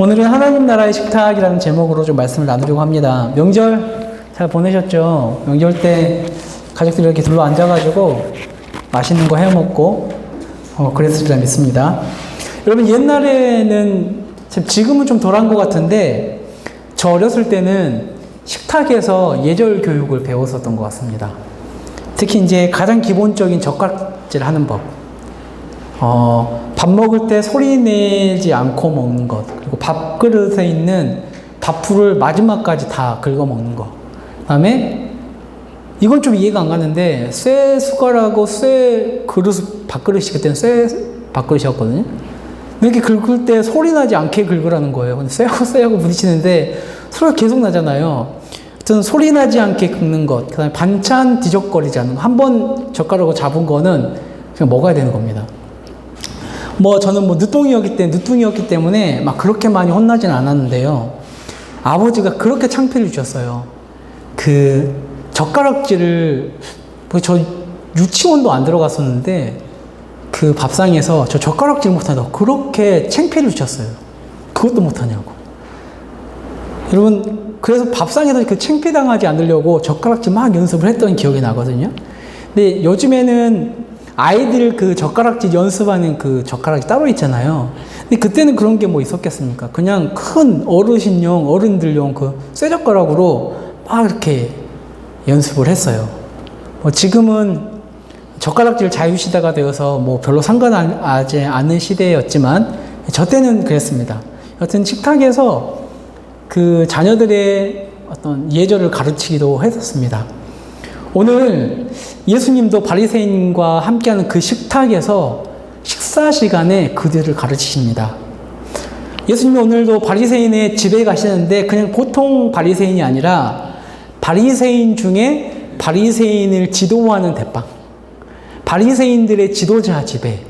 오늘은 하나님 나라의 식탁이라는 제목으로 좀 말씀을 나누려고 합니다. 명절 잘 보내셨죠? 명절 때 가족들이 이렇게 둘러 앉아가지고 맛있는 거 해먹고 그랬으리라 믿습니다. 여러분, 옛날에는 지금은 좀 덜한 것 같은데 저 어렸을 때는 식탁에서 예절 교육을 배웠었던 것 같습니다. 특히 이제 가장 기본적인 젓가락질 하는 법, 밥 먹을 때 소리 내지 않고 먹는 것, 그리고 밥그릇에 있는 밥풀을 마지막까지 다 긁어 먹는 것. 그 다음에 이건 좀 이해가 안 가는데 쇠 숟가락하고 쇠 그릇, 밥그릇이 그때는 쇠 밥그릇이었거든요. 이렇게 긁을 때 소리 나지 않게 긁으라는 거예요. 근데 쇠하고 부딪히는데 소리가 계속 나잖아요. 하여튼 소리 나지 않게 긁는 것, 그 다음에 반찬 뒤적거리지 않는 것. 한 번 젓가락으로 잡은 거는 그냥 먹어야 되는 겁니다. 저는 늦둥이였기 때문에 막 그렇게 많이 혼나진 않았는데요. 아버지가 그렇게 창피를 주셨어요. 그 젓가락질을, 저 유치원도 안 들어갔었는데 그 밥상에서 저 젓가락질 못한다고 그렇게 창피를 주셨어요. 그것도 못하냐고. 여러분, 그래서 밥상에서 그 창피당하지 않으려고 젓가락질 막 연습을 했던 기억이 나거든요. 근데 요즘에는 아이들 그 젓가락질 연습하는 그 젓가락이 따로 있잖아요. 근데 그때는 그런 게 뭐 있었겠습니까? 그냥 큰 어르신용, 어른들용 그 쇠젓가락으로 막 이렇게 연습을 했어요. 지금은 젓가락질 자유시대가 되어서 별로 상관하지 않은 시대였지만 저 때는 그랬습니다. 여튼 식탁에서 그 자녀들의 어떤 예절을 가르치기도 했었습니다. 오늘 예수님도 바리새인과 함께하는 그 식탁에서 식사 시간에 그들을 가르치십니다. 예수님이 오늘도 바리새인의 집에 가시는데 그냥 보통 바리새인이 아니라 바리새인 중에 바리새인을 지도하는 대빵, 바리새인들의 지도자 집에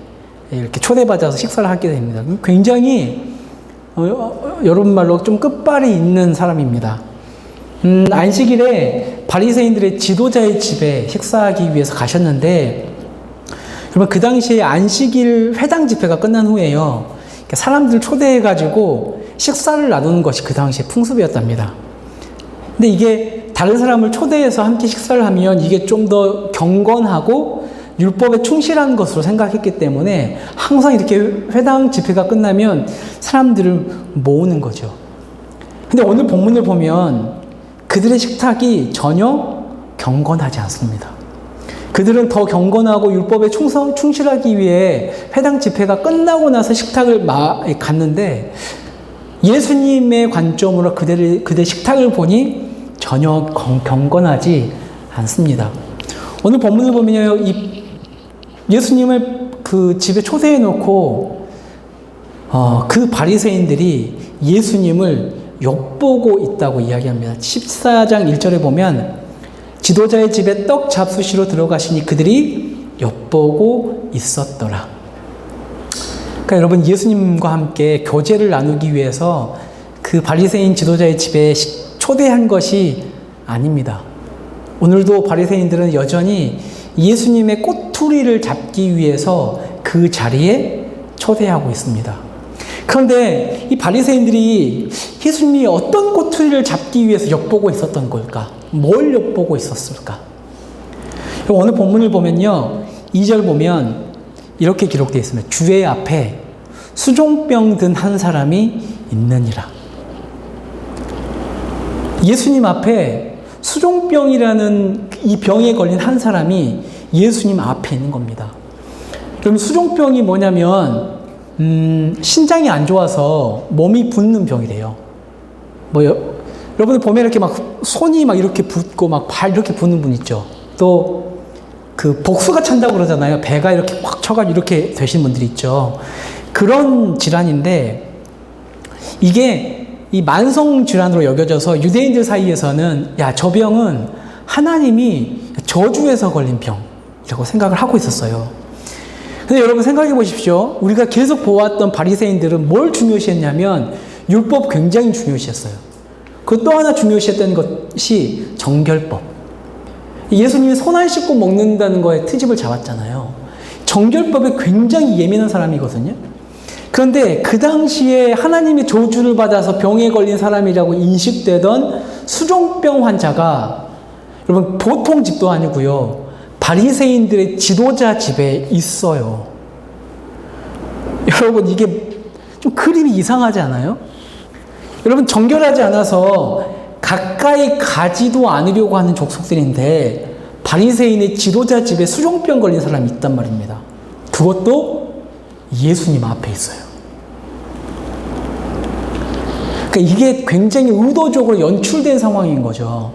이렇게 초대받아서 식사를 하게 됩니다. 굉장히 여러분 말로 좀 끝발이 있는 사람입니다. 안식일에 바리새인들의 지도자의 집에 식사하기 위해서 가셨는데, 여러분, 그 당시에 안식일 회당 집회가 끝난 후에요, 사람들 초대해가지고 식사를 나누는 것이 그 당시에 풍습이었답니다. 근데 이게 다른 사람을 초대해서 함께 식사를 하면 이게 좀 더 경건하고 율법에 충실한 것으로 생각했기 때문에 항상 이렇게 회당 집회가 끝나면 사람들을 모으는 거죠. 근데 오늘 본문을 보면 그들의 식탁이 전혀 경건하지 않습니다. 그들은 더 경건하고 율법에 충실하기 위해 회당 집회가 끝나고 나서 식탁을 갔는데 예수님의 관점으로 그들의 식탁을 보니 전혀 경건하지 않습니다. 오늘 본문을 보면요, 예수님을 그 집에 초대해 놓고 그 바리새인들이 예수님을 엿보고 있다고 이야기합니다. 14장 1절에 보면 지도자의 집에 떡 잡수시러 들어가시니 그들이 엿보고 있었더라. 그러니까 여러분, 예수님과 함께 교제를 나누기 위해서 그 바리새인 지도자의 집에 초대한 것이 아닙니다. 오늘도 바리새인들은 여전히 예수님의 꼬투리를 잡기 위해서 그 자리에 초대하고 있습니다. 그런데 이 바리새인들이 예수님이 어떤 꼬투리를 잡기 위해서 엿보고 있었던 걸까? 뭘 엿보고 있었을까? 오늘 본문을 보면요, 2절 보면 이렇게 기록되어 있습니다. 주의 앞에 수종병 든 한 사람이 있느니라. 예수님 앞에 수종병이라는 이 병에 걸린 한 사람이 예수님 앞에 있는 겁니다. 그럼 수종병이 뭐냐면 신장이 안 좋아서 몸이 붓는 병이래요. 여러분들 보면 이렇게 막 손이 막 이렇게 붓고 막 발 이렇게 붓는 분 있죠. 또 그 복수가 찬다고 그러잖아요. 배가 이렇게 확 쳐가지고 이렇게 되신 분들이 있죠. 그런 질환인데 이게 이 만성 질환으로 여겨져서 유대인들 사이에서는 저 병은 하나님이 저주해서 걸린 병이라고 생각을 하고 있었어요. 근데 여러분 생각해 보십시오. 우리가 계속 보았던 바리새인들은 뭘 중요시했냐면 율법 굉장히 중요시했어요. 그 또 하나 중요시했던 것이 정결법. 예수님이 손 안 씻고 먹는다는 거에 트집을 잡았잖아요. 정결법에 굉장히 예민한 사람이거든요. 그런데 그 당시에 하나님의 저주를 받아서 병에 걸린 사람이라고 인식되던 수종병 환자가 여러분 보통 집도 아니고요. 바리새인들의 지도자 집에 있어요. 여러분 이게 좀 그림이 이상하지 않아요? 여러분 정결하지 않아서 가까이 가지도 않으려고 하는 족속들인데 바리새인의 지도자 집에 수종병 걸린 사람이 있단 말입니다. 그것도 예수님 앞에 있어요. 그러니까 이게 굉장히 의도적으로 연출된 상황인 거죠.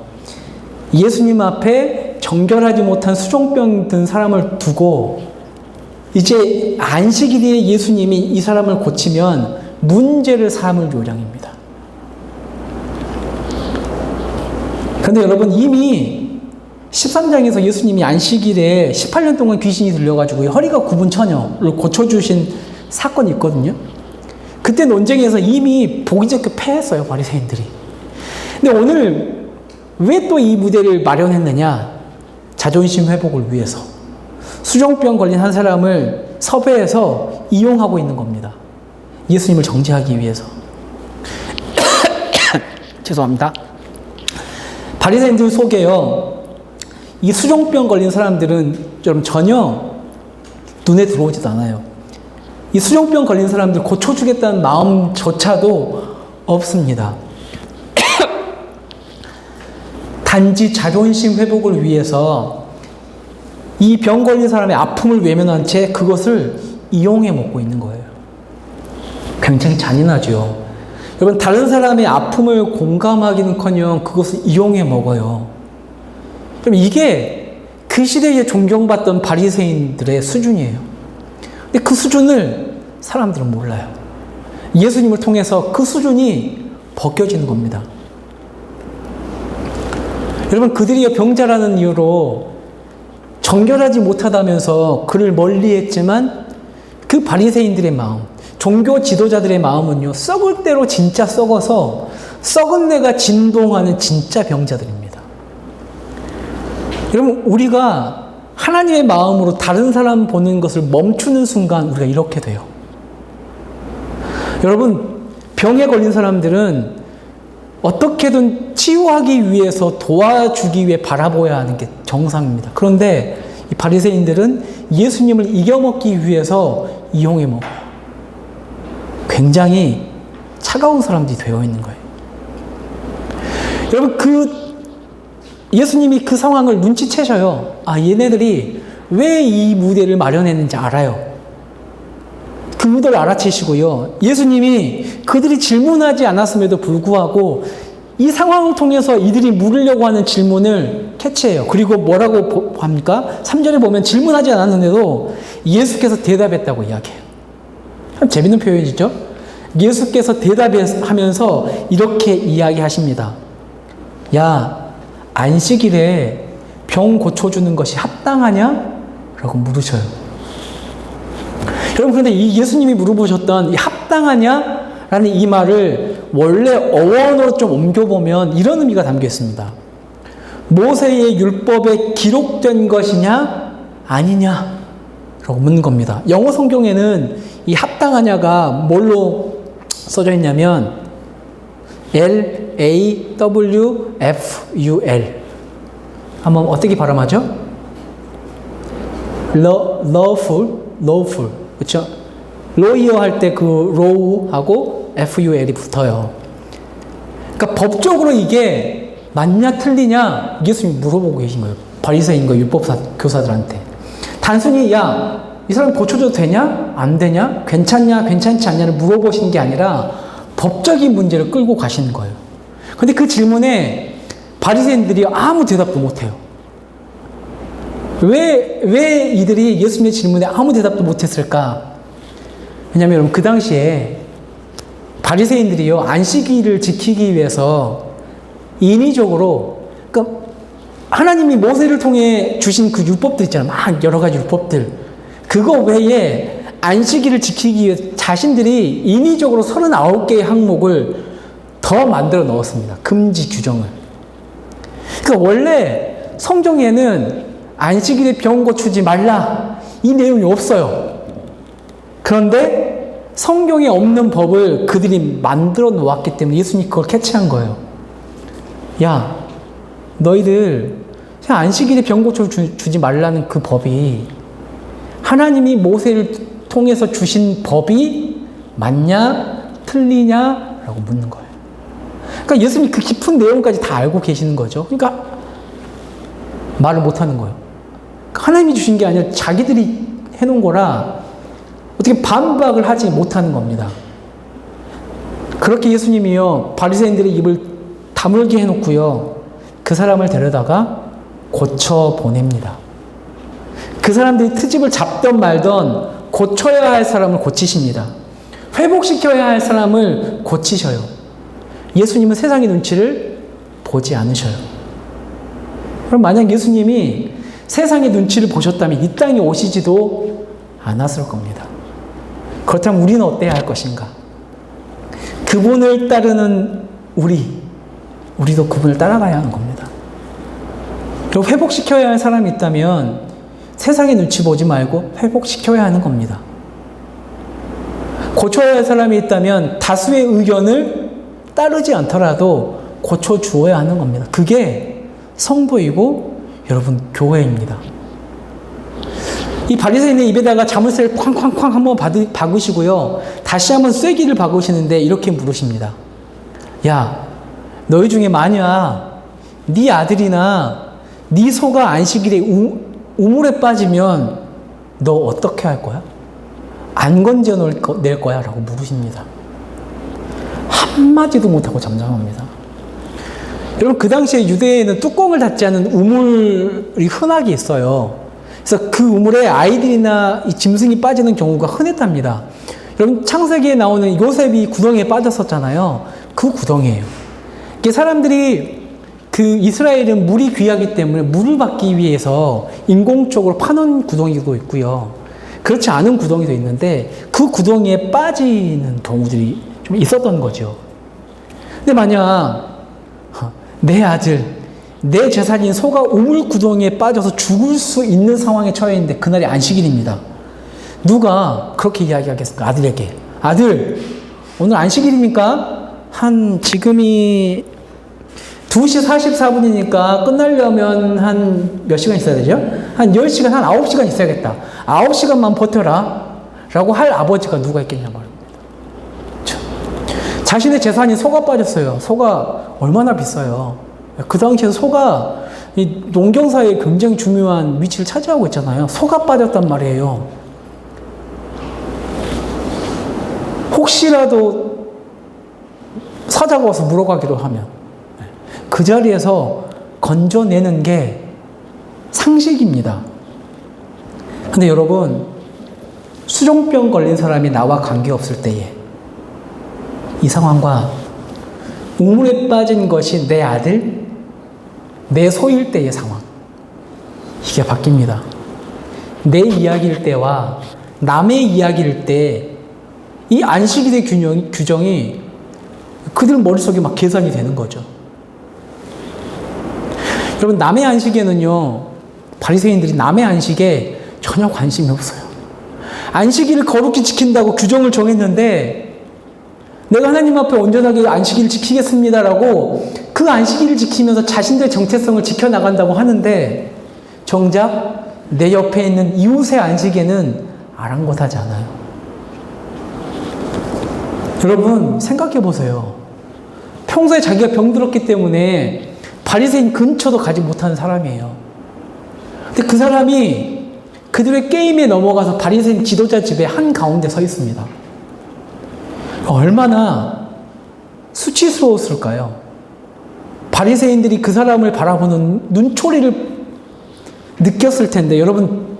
예수님 앞에 정결하지 못한 수종병 든 사람을 두고 이제 안식일에 예수님이 이 사람을 고치면 문제를 삼을 요량입니다. 그런데 여러분 이미 13장에서 예수님이 안식일에 18년 동안 귀신이 들려가지고 허리가 굽은 처녀를 고쳐주신 사건이 있거든요. 그때 논쟁에서 이미 보기 좋게 패했어요, 바리새인들이. 근데 오늘 왜 또 이 무대를 마련했느냐? 자존심 회복을 위해서. 수종병 걸린 한 사람을 섭외해서 이용하고 있는 겁니다. 예수님을 정죄하기 위해서. 죄송합니다. 바리새인들 속에요. 이 수종병 걸린 사람들은 좀 전혀 눈에 들어오지도 않아요. 이 수종병 걸린 사람들 고쳐주겠다는 마음조차도 없습니다. 단지 자존심 회복을 위해서 이 병 걸린 사람의 아픔을 외면한 채 그것을 이용해 먹고 있는 거예요. 굉장히 잔인하죠. 여러분 다른 사람의 아픔을 공감하기는커녕 그것을 이용해 먹어요. 그럼 이게 그 시대에 존경받던 바리새인들의 수준이에요. 근데 그 수준을 사람들은 몰라요. 예수님을 통해서 그 수준이 벗겨지는 겁니다. 여러분 그들이 병자라는 이유로 정결하지 못하다면서 그를 멀리했지만 그 바리새인들의 마음, 종교 지도자들의 마음은요 썩을 대로 진짜 썩어서 썩은 내가 진동하는 진짜 병자들입니다. 여러분 우리가 하나님의 마음으로 다른 사람 보는 것을 멈추는 순간 우리가 이렇게 돼요. 여러분 병에 걸린 사람들은 어떻게든 치유하기 위해서 도와주기 위해 바라보아야 하는 게 정상입니다. 그런데 이 바리새인들은 예수님을 이겨먹기 위해서 이용해 먹어요. 굉장히 차가운 사람들이 되어 있는 거예요. 여러분 예수님이 그 상황을 눈치채셔요. 아 얘네들이 왜 이 무대를 마련했는지 알아요. 그 의도를 알아채시고요. 예수님이 그들이 질문하지 않았음에도 불구하고 이 상황을 통해서 이들이 물으려고 하는 질문을 캐치해요. 그리고 뭐라고 합니까? 3절에 보면 질문하지 않았는데도 예수께서 대답했다고 이야기해요. 참 재밌는 표현이죠. 예수께서 대답하면서 이렇게 이야기하십니다. 야, 안식일에 병 고쳐주는 것이 합당하냐? 라고 물으셔요. 여러분 그런데 이 예수님이 물어보셨던 이 합당하냐? 라는 이 말을 원래 어원으로 좀 옮겨보면 이런 의미가 담겨 있습니다. 모세의 율법에 기록된 것이냐? 아니냐? 라고 묻는 겁니다. 영어 성경에는 이 합당하냐가 뭘로 써져 있냐면 L-A-W-F-U-L 한번 어떻게 발음하죠? lawful 그렇죠? lawyer 할 때 그 law하고 F-U-L이 붙어요. 그러니까 법적으로 이게 맞냐 틀리냐 예수님이 물어보고 계신 거예요. 바리새인과 율법사 교사들한테. 단순히 야, 이 사람 고쳐줘도 되냐? 안 되냐? 괜찮냐? 괜찮지 않냐를 물어보시는 게 아니라 법적인 문제를 끌고 가시는 거예요. 근데 그 질문에 바리새인들이 아무 대답도 못해요. 왜 이들이 예수님의 질문에 아무 대답도 못했을까? 왜냐하면 여러분 그 당시에 바리새인들이요 안식일을 지키기 위해서 인위적으로 그러니까 하나님이 모세를 통해 주신 그 율법들 있잖아요. 막 여러 가지 율법들 그거 외에 안식일을 지키기 위해 자신들이 인위적으로 39개의 항목을 더 만들어 넣었습니다. 금지 규정을. 그러니까 원래 성경에는 안식일에 병 고치지 말라 이 내용이 없어요. 그런데 성경에 없는 법을 그들이 만들어 놓았기 때문에 예수님이 그걸 캐치한 거예요. 야, 너희들 그냥 안식일에 병 고쳐 주지 말라는 그 법이 하나님이 모세를 통해서 주신 법이 맞냐 틀리냐 라고 묻는 거예요. 그러니까 예수님이 그 깊은 내용까지 다 알고 계시는 거죠. 그러니까 말을 못하는 거예요. 하나님이 주신 게 아니라 자기들이 해놓은 거라 어떻게 반박을 하지 못하는 겁니다. 그렇게 예수님이요 바리새인들의 입을 다물게 해놓고요 그 사람을 데려다가 고쳐 보냅니다. 그 사람들이 트집을 잡던 말던 고쳐야 할 사람을 고치십니다. 회복시켜야 할 사람을 고치셔요. 예수님은 세상의 눈치를 보지 않으셔요. 그럼 만약 예수님이 세상의 눈치를 보셨다면 이 땅에 오시지도 않았을 겁니다. 그렇다면 우리는 어때야 할 것인가? 그분을 따르는 우리도 그분을 따라가야 하는 겁니다. 그리고 회복시켜야 할 사람이 있다면 세상의 눈치 보지 말고 회복시켜야 하는 겁니다. 고쳐야 할 사람이 있다면 다수의 의견을 따르지 않더라도 고쳐주어야 하는 겁니다. 그게 성도이고 여러분 교회입니다. 이 바리새인의 입에다가 자물쇠를 쾅쾅쾅 한번 박으시고요. 다시 한번 쐐기를 박으시는데 이렇게 물으십니다. 야, 너희 중에 만약 네 아들이나 네 소가 안식일에 우물에 빠지면 너 어떻게 할 거야? 안 건져낼 거야? 라고 물으십니다. 한마디도 못하고 잠잠합니다. 여러분 그 당시에 유대에는 뚜껑을 닫지 않은 우물이 흔하게 있어요. 그래서 그 우물에 아이들이나 이 짐승이 빠지는 경우가 흔했답니다. 여러분 창세기에 나오는 요셉이 구덩이에 빠졌었잖아요. 그 구덩이에요. 이게 사람들이 그 이스라엘은 물이 귀하기 때문에 물을 받기 위해서 인공적으로 파놓은 구덩이도 있고요. 그렇지 않은 구덩이도 있는데 그 구덩이에 빠지는 경우들이 좀 있었던 거죠. 근데 만약 내 아들, 내 재산인 소가 우물 구덩이에 빠져서 죽을 수 있는 상황에 처해 있는데 그날이 안식일입니다. 누가 그렇게 이야기하겠습니까? 아들에게. 아들, 오늘 안식일입니까? 지금이 2시 44분이니까 끝나려면 한 몇 시간 있어야 되죠? 한 10시간, 한 9시간 있어야겠다. 9시간만 버텨라. 라고 할 아버지가 누가 있겠냐 말입니다. 자신의 재산이 소가 빠졌어요. 소가 얼마나 비싸요. 그 당시에 소가 이 농경사에 굉장히 중요한 위치를 차지하고 있잖아요. 소가 빠졌단 말이에요. 혹시라도 사자가 와서 물어가기도 하면 그 자리에서 건져내는 게 상식입니다. 근데 여러분, 수종병 걸린 사람이 나와 관계없을 때에 이 상황과 우물에 빠진 것이 내 아들, 내 소일 때의 상황, 이게 바뀝니다. 내 이야기일 때와 남의 이야기일 때 이 안식일의 규정이 그들 머릿속에 막 계산이 되는 거죠. 여러분, 남의 안식에는요, 바리새인들이 남의 안식에 전혀 관심이 없어요. 안식일을 거룩히 지킨다고 규정을 정했는데 내가 하나님 앞에 온전하게 안식일을 지키겠습니다라고 그 안식일을 지키면서 자신들의 정체성을 지켜나간다고 하는데 정작 내 옆에 있는 이웃의 안식에는 아랑곳하지 않아요. 여러분 생각해 보세요. 평소에 자기가 병들었기 때문에 바리새인 근처도 가지 못하는 사람이에요. 근데 그 사람이 그들의 게임에 넘어가서 바리새인 지도자 집의 한가운데 서 있습니다. 얼마나 수치스러웠을까요? 바리새인들이 그 사람을 바라보는 눈초리를 느꼈을 텐데 여러분,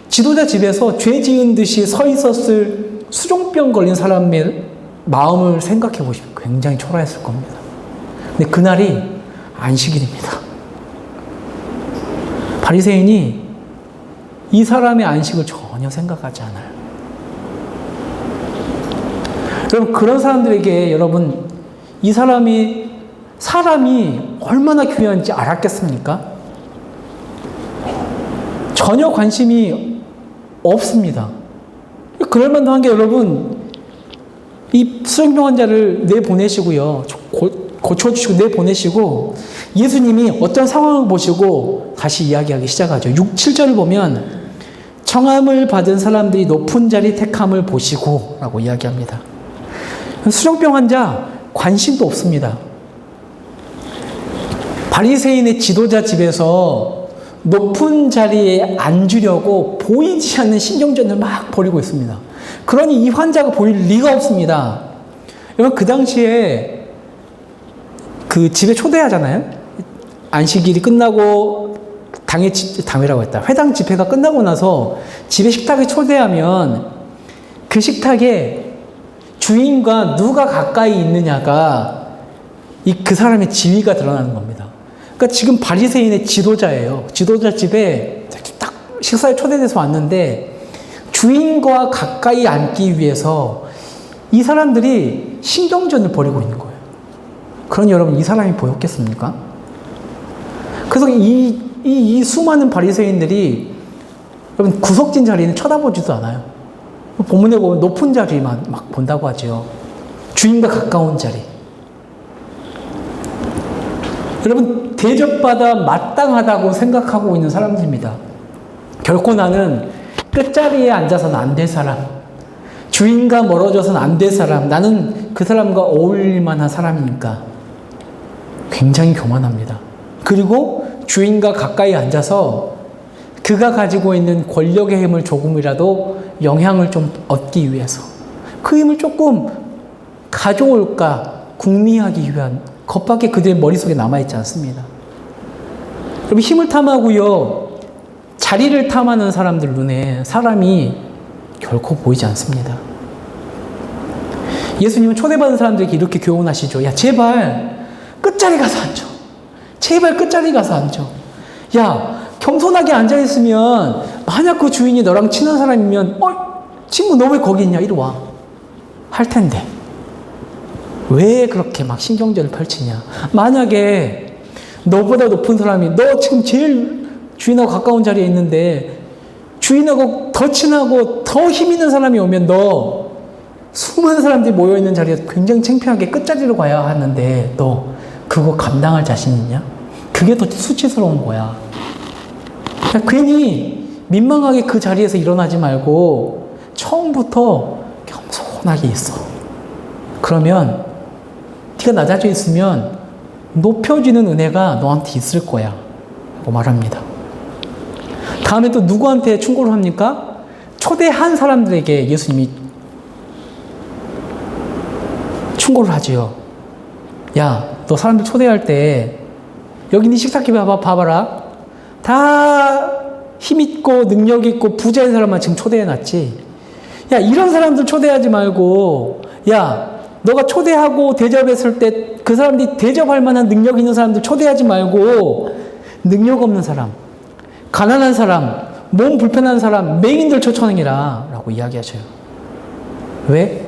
지도자 집에서 죄 지은 듯이 서 있었을 수종병 걸린 사람의 마음을 생각해 보시면 굉장히 초라했을 겁니다. 근데 그날이 안식일입니다. 바리새인이 이 사람의 안식을 전혀 생각하지 않아요. 여러분, 그런 사람들에게 여러분, 이 사람이 얼마나 귀한지 알았겠습니까? 전혀 관심이 없습니다. 그럴 만한 게 여러분, 이 수정병 환자를 내보내시고요. 고쳐주시고 내보내시고 예수님이 어떤 상황을 보시고 다시 이야기하기 시작하죠. 6, 7절을 보면 청함을 받은 사람들이 높은 자리 택함을 보시고 라고 이야기합니다. 수정병 환자 관심도 없습니다. 바리새인의 지도자 집에서 높은 자리에 앉으려고 보이지 않는 신경전을 막 벌이고 있습니다. 그러니 이 환자가 보일 리가 없습니다. 여러분 그 당시에 그 집에 초대하잖아요. 안식일이 끝나고 당회라고 했다. 회당 집회가 끝나고 나서 집에 식탁에 초대하면 그 식탁에 주인과 누가 가까이 있느냐가 그 사람의 지위가 드러나는 겁니다. 그러니까 지금 바리새인의 지도자예요. 지도자 집에 딱 식사에 초대돼서 왔는데 주인과 가까이 앉기 위해서 이 사람들이 신경전을 벌이고 있는 거예요. 그러니 여러분 이 사람이 보였겠습니까? 그래서 이 수많은 바리새인들이 여러분 구석진 자리는 쳐다보지도 않아요. 본문에 보면 높은 자리만 막 본다고 하죠. 주인과 가까운 자리. 여러분 대접받아 마땅하다고 생각하고 있는 사람들입니다. 결코 나는 끝자리에 앉아서는 안 될 사람, 주인과 멀어져서는 안 될 사람, 나는 그 사람과 어울릴 만한 사람이니까 굉장히 교만합니다. 그리고 주인과 가까이 앉아서 그가 가지고 있는 권력의 힘을 조금이라도 영향을 좀 얻기 위해서 그 힘을 조금 가져올까 궁리하기 위한 것밖에 그들의 머릿속에 남아있지 않습니다. 여러분 힘을 탐하고요, 자리를 탐하는 사람들 눈에 사람이 결코 보이지 않습니다. 예수님은 초대받은 사람들에게 이렇게 교훈하시죠. 야 제발 끝자리 가서 앉아. 제발 끝자리 가서 앉아. 야 겸손하게 앉아있으면 만약 그 주인이 너랑 친한 사람이면 친구 너 왜 거기 있냐 이리 와 할 텐데 왜 그렇게 막 신경전을 펼치냐. 만약에 너보다 높은 사람이 너 지금 제일 주인하고 가까운 자리에 있는데 주인하고 더 친하고 더 힘 있는 사람이 오면 너 수많은 사람들이 모여있는 자리에 굉장히 창피하게 끝자리로 가야 하는데 너 그거 감당할 자신 있냐? 그게 더 수치스러운 거야. 그러니까 괜히 민망하게 그 자리에서 일어나지 말고 처음부터 겸손하게 있어. 그러면 네가 낮아져 있으면 높여지는 은혜가 너한테 있을 거야 라고 말합니다. 다음에 또 누구한테 충고를 합니까? 초대한 사람들에게 예수님이 충고를 하지요. 야, 너 사람들 초대할 때 여기 네 식탁에 봐봐라. 다 힘있고 능력있고 부자인 사람만 지금 초대해놨지. 야, 이런 사람들 초대하지 말고, 야, 너가 초대하고 대접했을 때 그 사람들이 대접할 만한 능력 있는 사람들 초대하지 말고 능력 없는 사람, 가난한 사람, 몸 불편한 사람, 맹인들 초청해라 라고 이야기하셔요. 왜?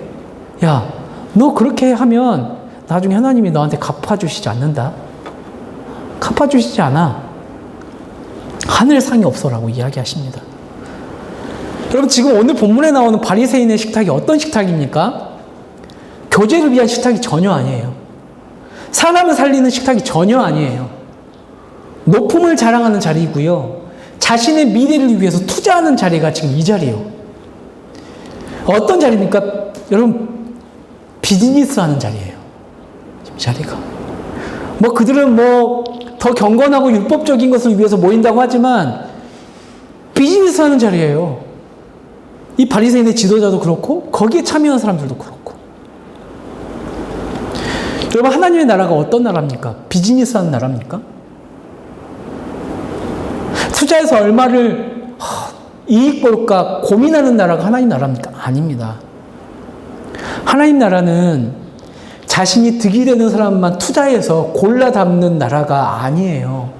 야, 너 그렇게 하면 나중에 하나님이 너한테 갚아주시지 않는다. 갚아주시지 않아. 하늘상이 없어라고 이야기하십니다. 여러분 지금 오늘 본문에 나오는 바리새인의 식탁이 어떤 식탁입니까? 교제를 위한 식탁이 전혀 아니에요. 사람을 살리는 식탁이 전혀 아니에요. 높음을 자랑하는 자리이고요. 자신의 미래를 위해서 투자하는 자리가 지금 이 자리예요. 어떤 자리입니까? 여러분 비즈니스 하는 자리예요. 지금 자리가. 뭐 그들은 뭐 더 경건하고 율법적인 것을 위해서 모인다고 하지만 비즈니스 하는 자리예요. 이 바리새인의 지도자도 그렇고 거기에 참여한 사람들도 그렇고. 여러분 하나님의 나라가 어떤 나라입니까? 비즈니스 하는 나라입니까? 투자해서 얼마를 이익 볼까 고민하는 나라가 하나님 나라입니까? 아닙니다. 하나님 나라는 자신이 득이 되는 사람만 투자해서 골라 담는 나라가 아니에요.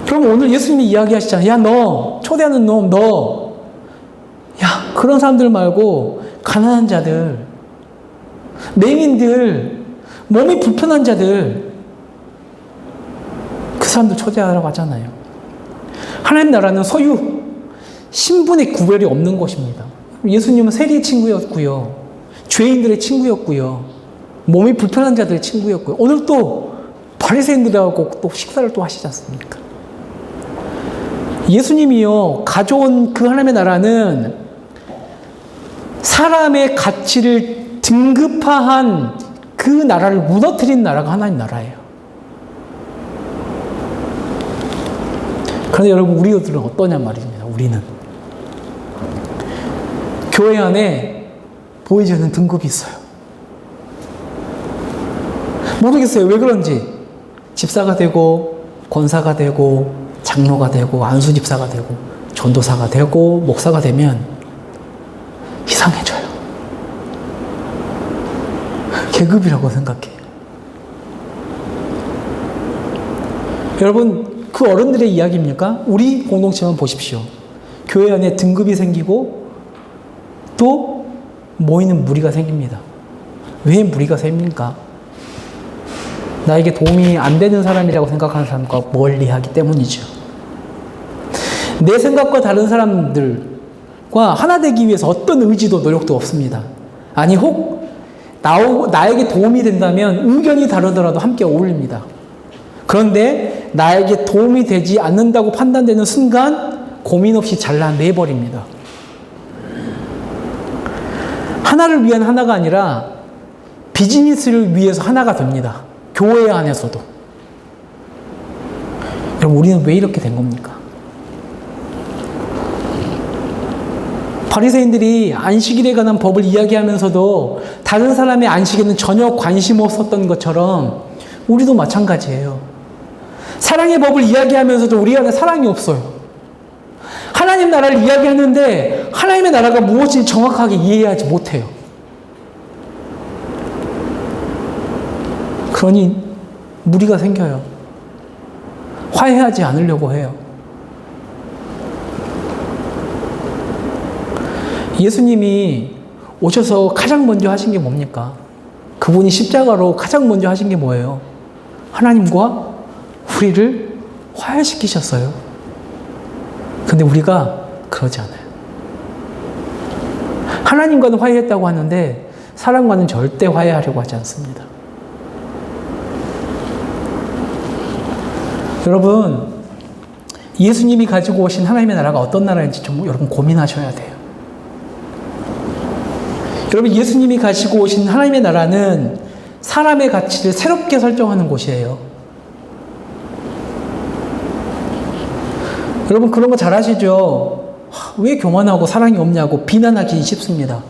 그럼 오늘 예수님이 이야기하시잖아요. 야, 너 초대하는 놈, 너 야, 그런 사람들 말고 가난한 자들, 맹인들, 몸이 불편한 자들, 그 사람들 초대하라고 하잖아요. 하나님 나라는 소유, 신분의 구별이 없는 것입니다. 예수님은 세리 친구였고요. 죄인들의 친구였고요. 몸이 불편한 자들의 친구였고요. 오늘 또 바리새인들하고 또 식사를 또 하시지 않습니까? 예수님이요, 가져온 그 하나님의 나라는 사람의 가치를 등급화한 그 나라를 무너뜨린 나라가 하나님 나라예요. 그런데 여러분, 우리들은 어떠냐 말입니다. 우리는 교회 안에 보이지 않는 등급이 있어요. 모르겠어요. 왜 그런지. 집사가 되고 권사가 되고 장로가 되고 안수집사가 되고 전도사가 되고 목사가 되면 이상해져요. 계급이라고 생각해요. 여러분, 그 어른들의 이야기입니까? 우리 공동체만 보십시오. 교회 안에 등급이 생기고 또 모이는 무리가 생깁니다. 왜 무리가 생깁니까? 나에게 도움이 안 되는 사람이라고 생각하는 사람과 멀리하기 때문이죠. 내 생각과 다른 사람들과 하나 되기 위해서 어떤 의지도 노력도 없습니다. 아니, 혹 나에게 도움이 된다면 의견이 다르더라도 함께 어울립니다. 그런데 나에게 도움이 되지 않는다고 판단되는 순간 고민 없이 잘라내버립니다. 하나를 위한 하나가 아니라 비즈니스를 위해서 하나가 됩니다. 교회 안에서도. 여러분, 우리는 왜 이렇게 된 겁니까? 바리새인들이 안식일에 관한 법을 이야기하면서도 다른 사람의 안식에는 전혀 관심 없었던 것처럼 우리도 마찬가지예요. 사랑의 법을 이야기하면서도 우리 안에 사랑이 없어요. 하나님 나라를 이야기하는데 하나님의 나라가 무엇인지 정확하게 이해하지 못해요. 그러니 무리가 생겨요. 화해하지 않으려고 해요. 예수님이 오셔서 가장 먼저 하신 게 뭡니까? 그분이 십자가로 가장 먼저 하신 게 뭐예요? 하나님과 우리를 화해시키셨어요. 근데 우리가 그러지 않아요. 하나님과는 화해했다고 하는데 사람과는 절대 화해하려고 하지 않습니다. 여러분, 예수님이 가지고 오신 하나님의 나라가 어떤 나라인지 좀 여러분 고민하셔야 돼요. 여러분, 예수님이 가지고 오신 하나님의 나라는 사람의 가치를 새롭게 설정하는 곳이에요. 여러분, 그런 거 잘 아시죠? 왜 교만하고 사랑이 없냐고 비난하기 쉽습니다.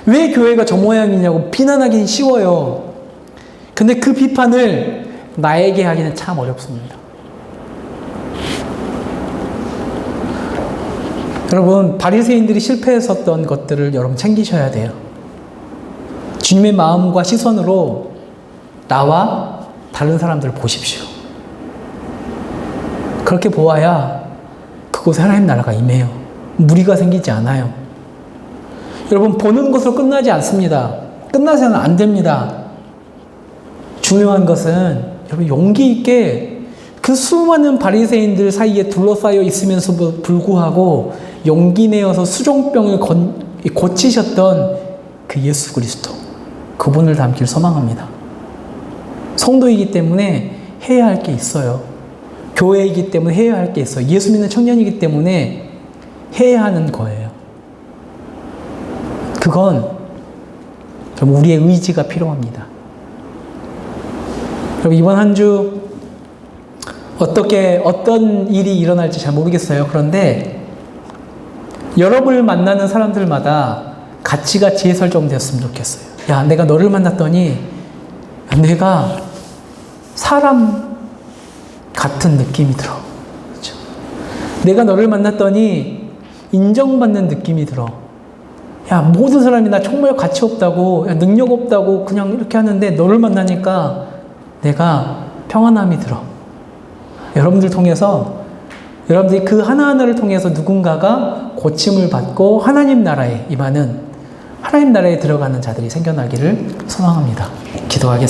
왜 교회가 저 모양이냐고 비난하기 쉬워요. 근데 그 비판을 나에게 하기는 참 어렵습니다. 여러분, 바리새인들이 실패했었던 것들을 여러분 챙기셔야 돼요. 주님의 마음과 시선으로 나와 다른 사람들을 보십시오. 그렇게 보아야 그곳에 하나님 나라가 임해요. 무리가 생기지 않아요. 여러분, 보는 것으로 끝나지 않습니다. 끝나서는 안 됩니다. 중요한 것은 여러분, 용기 있게 그 수많은 바리새인들 사이에 둘러싸여 있으면서도 불구하고 용기 내어서 수종병을 고치셨던 그 예수 그리스도, 그분을 닮길 소망합니다. 성도이기 때문에 해야 할 게 있어요. 교회이기 때문에 해야 할 게 있어요. 예수 믿는 청년이기 때문에 해야 하는 거예요. 그건 우리의 의지가 필요합니다. 여러분, 이번 한 주 어떤 일이 일어날지 잘 모르겠어요. 그런데 여러분을 만나는 사람들마다 가치가 재설정되었으면 좋겠어요. 야, 내가 너를 만났더니 내가 사람 같은 느낌이 들어. 그렇죠? 내가 너를 만났더니 인정받는 느낌이 들어. 야, 모든 사람이 나 정말 가치 없다고, 야, 능력 없다고 그냥 이렇게 하는데 너를 만나니까 내가 평안함이 들어. 여러분들 통해서, 여러분들이 그 하나하나를 통해서 누군가가 고침을 받고 하나님 나라에 임하는, 하나님 나라에 들어가는 자들이 생겨나기를 소망합니다. 기도하겠습니다.